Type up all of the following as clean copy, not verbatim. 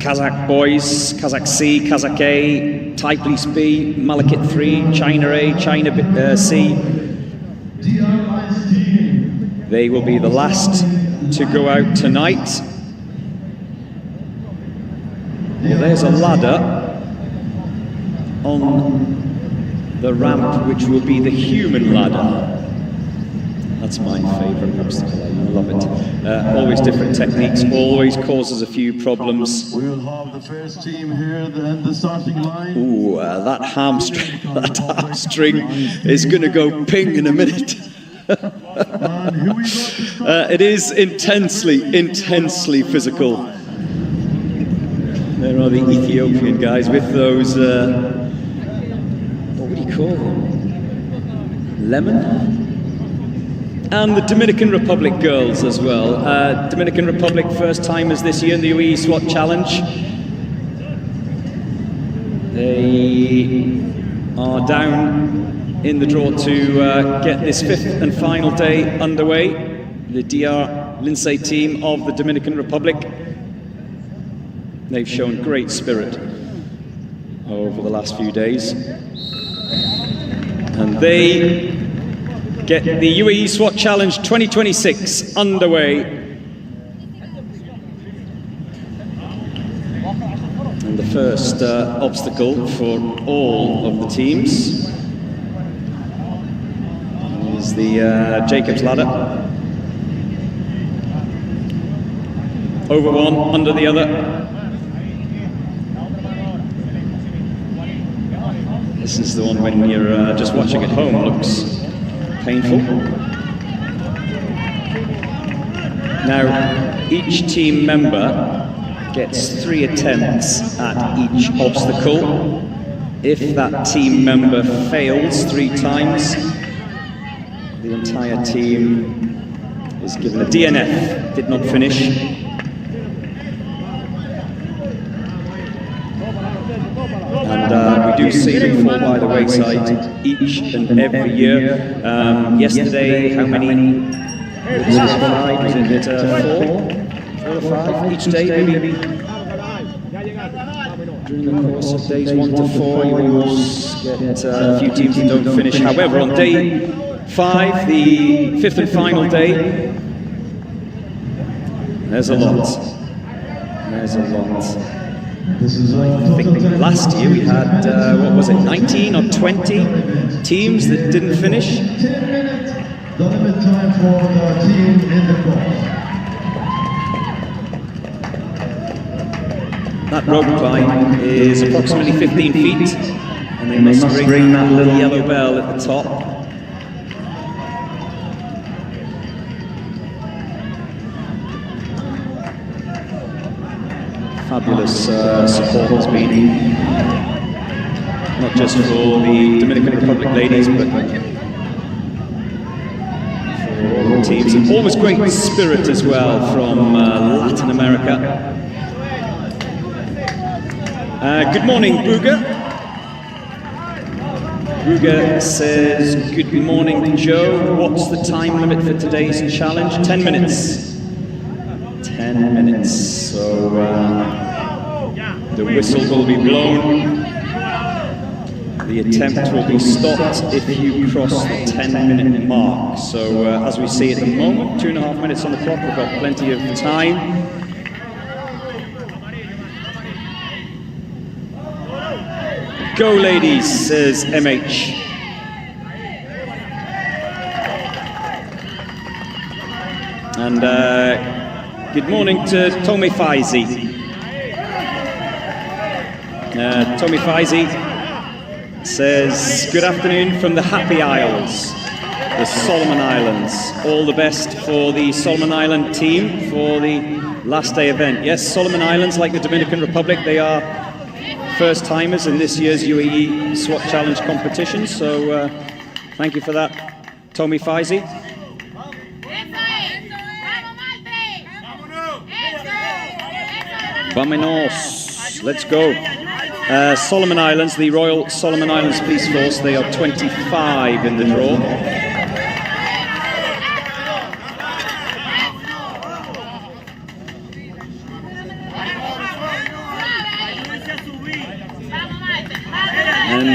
Kazakh boys, Kazakh C, Kazakh A, Thai Police B, Malakit 3, China A, China C. They will be the last to go out tonight. Well, there's a ladder on the ramp, which will be the human ladder. That's my favourite obstacle, I love it. Always different techniques, always causes a few problems. We'll have the first team here and the starting line. Ooh, that hamstring is going to go ping in a minute. It is intensely physical. There are the Ethiopian guys with those, what would you call them? Lemon? And the Dominican Republic girls as well. Dominican Republic first timers this year in the UAE SWAT Challenge. They are down in the draw to get this fifth and final day underway. The DR Lindsay team of the Dominican Republic. They've shown great spirit over the last few days. And they get the UAE SWAT Challenge 2026 underway. And the first obstacle for all of the teams is the Jacob's ladder. Over one, under the other. This is the one when you're just watching at home, looks painful. Now, each team member gets 3 attempts at each obstacle. If that team member fails 3 times, the entire team is given a DNF, did not finish. And we do see them fall by the wayside each and every year. Yesterday, how many? Was it 4 or 5 each day, maybe? During the course of days 1 to 4, you always get a few teams that don't finish. However, on day 5, the 5th and final day, there's a lot. There's a lot. I think last year we had, what was it, 19 or 20 teams that didn't finish. 10 minutes, the limit time for the team in the course. That rope climb is approximately 15 feet, and they must ring that little yellow bell at the top. Fabulous support has been, not just for the Dominican Republic ladies, but for all the teams. And always great spirit as well from Latin America. Good morning, Buga. Buga says, good morning, Joe. What's the time limit for today's challenge? 10 minutes. 10 minutes, so the whistle will be blown. The attempt will be stopped if you cross the 10-minute mark. So as we see at the moment, 2.5 minutes on the clock, we've got plenty of time. Go ladies, says MH. And good morning to Tommy Faizi. Tommy Faizi says, good afternoon from the Happy Isles, the Solomon Islands. All the best for the Solomon Island team for the last day event. Yes, Solomon Islands, like the Dominican Republic, they are first timers in this year's UAE SWAT Challenge competition. So thank you for that, Tommy Faizi. Vámonos, let's go. Solomon Islands, the Royal Solomon Islands Police Force, they are 25 in the draw.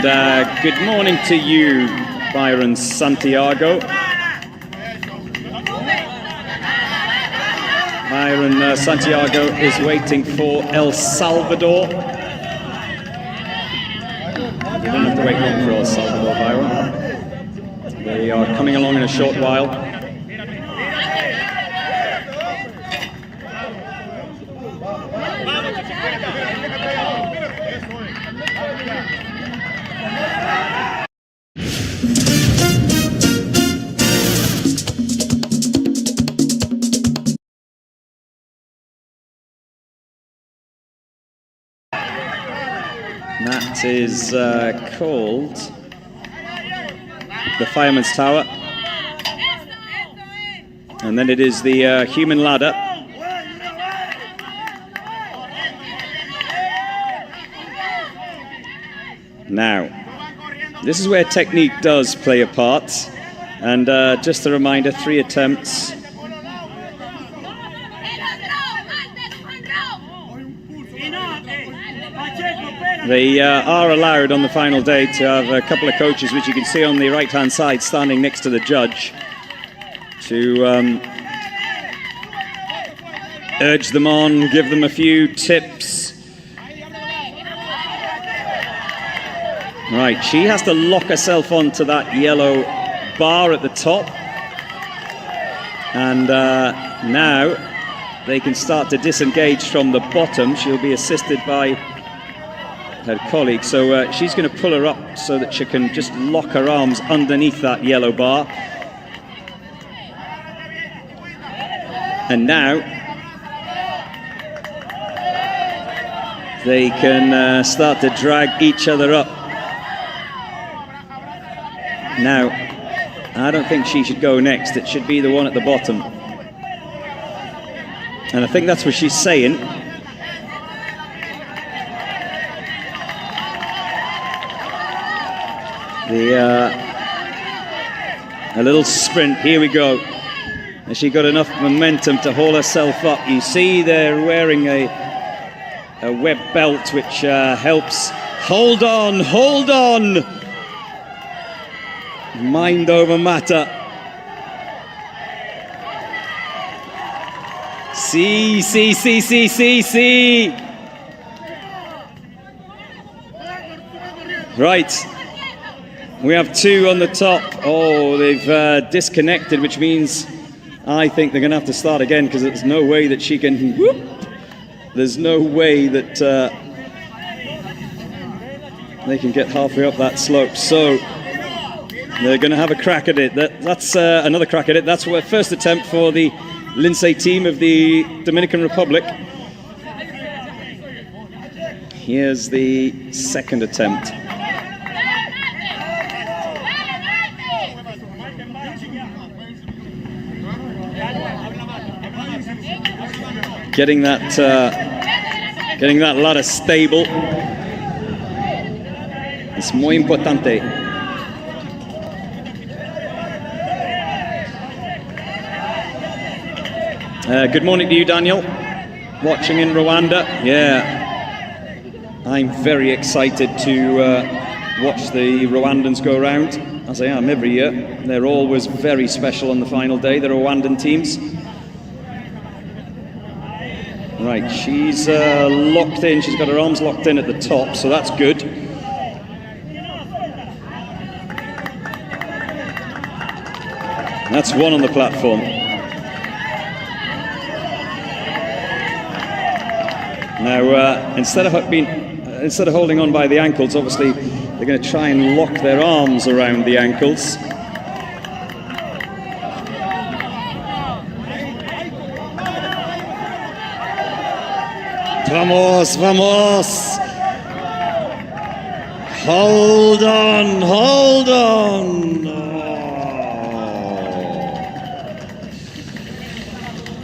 good morning to you, Byron Santiago. Byron Santiago is waiting for El Salvador. You don't have to wait long for El Salvador, Byron. They are coming along in a short while. That is called the Fireman's Tower. And then it is the human ladder. Now, this is where technique does play a part. And just a reminder, 3 attempts. They are allowed on the final day to have a couple of coaches, which you can see on the right-hand side, standing next to the judge, to urge them on, give them a few tips. Right, she has to lock herself onto that yellow bar at the top. And now they can start to disengage from the bottom. She'll be assisted by her colleague, so she's going to pull her up so that she can just lock her arms underneath that yellow bar. And now they can start to drag each other up. Now, I don't think she should go next. It should be the one at the bottom. And I think that's what she's saying. A little sprint, here we go. And she got enough momentum to haul herself up. You see they're wearing a web belt which helps. Hold on, hold on! Mind over matter. See. Right. We have 2 on the top. Oh, they've disconnected, which means I think they're going to have to start again, because there's no way that she can... Whoop, there's no way that they can get halfway up that slope. So they're going to have a crack at it. That's another crack at it. That's the first attempt for the Lindsay team of the Dominican Republic. Here's the second attempt. Getting that ladder stable. It's muy importante. Good morning to you, Daniel. Watching in Rwanda. Yeah, I'm very excited to watch the Rwandans go around, as I am every year. They're always very special on the final day, the Rwandan teams. Right, she's locked in. She's got her arms locked in at the top, so that's good. That's 1 on the platform. Now, instead of holding on by the ankles, obviously they're going to try and lock their arms around the ankles. Vamos, vamos! Hold on, hold on! Oh.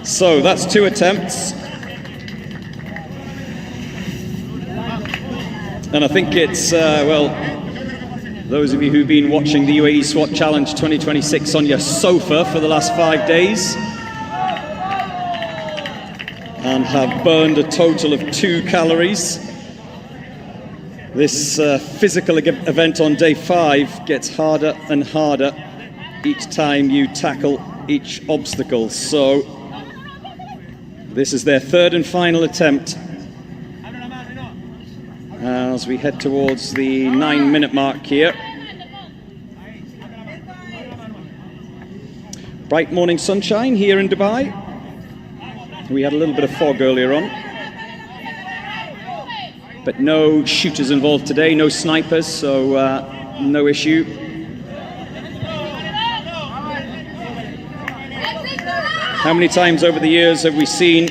So that's 2 attempts. And I think it's, well, those of you who've been watching the UAE SWAT Challenge 2026 on your sofa for the last 5 days and have burned a total of 2 calories. This physical event on day 5 gets harder and harder each time you tackle each obstacle. So this is their 3rd and final attempt as we head towards the 9-minute mark here. Bright morning sunshine here in Dubai. We had a little bit of fog earlier on, but no shooters involved today, no snipers, so no issue. How many times over the years have we seen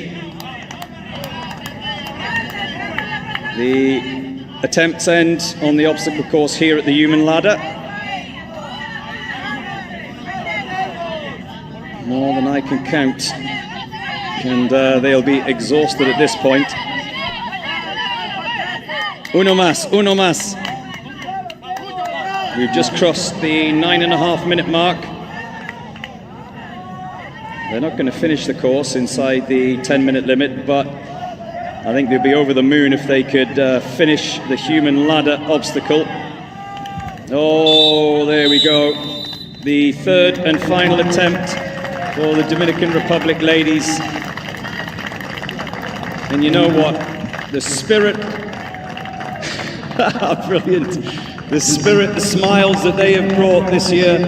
the attempts end on the obstacle course here at the human ladder? More than I can count, and they'll be exhausted at this point. Uno más, uno más. We've just crossed the 9.5-minute mark. They're not going to finish the course inside the 10-minute limit, but I think they'd be over the moon if they could finish the human ladder obstacle. Oh, there we go. The 3rd and final attempt for the Dominican Republic ladies. And you know what? The spirit, brilliant. The spirit, the smiles that they have brought this year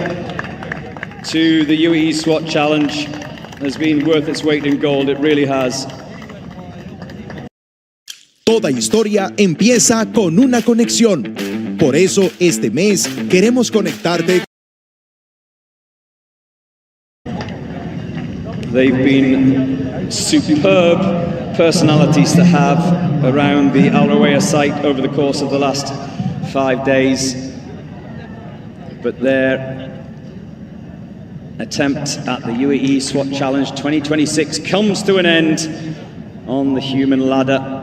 to the UAE SWAT Challenge has been worth its weight in gold. It really has. Toda historia empieza con una conexión. Por eso, este mes queremos conectarte. They've been superb personalities to have around the Al Rawaya site over the course of the last 5 days. But their attempt at the UAE SWAT Challenge 2026 comes to an end on the human ladder.